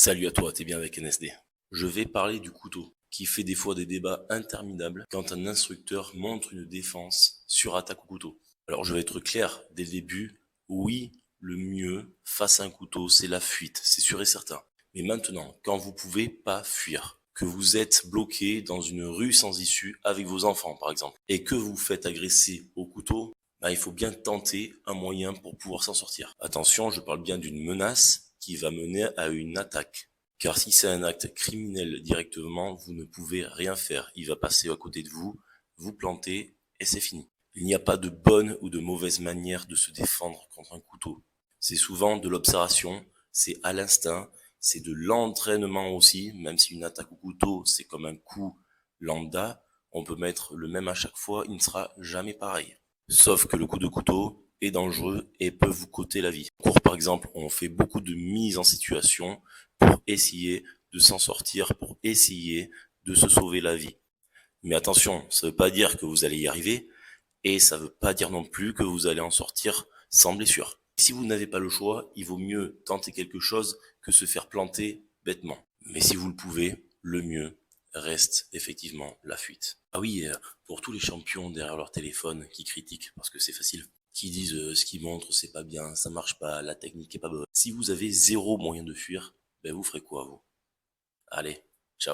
Salut à toi, t'es bien avec NSD. Je vais parler du couteau, qui fait des fois des débats interminables quand un instructeur montre une défense sur attaque au couteau. Alors je vais être clair dès le début, oui, le mieux face à un couteau, c'est la fuite, c'est sûr et certain. Mais maintenant, quand vous pouvez pas fuir, que vous êtes bloqué dans une rue sans issue avec vos enfants par exemple, et que vous faites agresser au couteau, il faut bien tenter un moyen pour pouvoir s'en sortir. Attention, je parle bien d'une menace qui va mener à une attaque. Car si c'est un acte criminel directement, vous ne pouvez rien faire. Il va passer à côté de vous, vous planter, et c'est fini. Il n'y a pas de bonne ou de mauvaise manière de se défendre contre un couteau. C'est souvent de l'observation, c'est à l'instinct, c'est de l'entraînement aussi, même si une attaque au couteau, c'est comme un coup lambda, on peut mettre le même à chaque fois, il ne sera jamais pareil. Sauf que le coup de couteau est dangereux et peut vous coûter la vie. En cours, par exemple, on fait beaucoup de mises en situation pour essayer de s'en sortir, pour essayer de se sauver la vie. Mais attention, ça ne veut pas dire que vous allez y arriver, et ça ne veut pas dire non plus que vous allez en sortir sans blessure. Si vous n'avez pas le choix, il vaut mieux tenter quelque chose que se faire planter bêtement. Mais si vous le pouvez, le mieux reste effectivement la fuite. Ah oui, pour tous les champions derrière leur téléphone qui critiquent, parce que c'est facile, qui disent ce qu'ils montrent c'est pas bien, ça marche pas, la technique est pas bonne. Si vous avez zéro moyen de fuir, vous ferez quoi vous? Allez,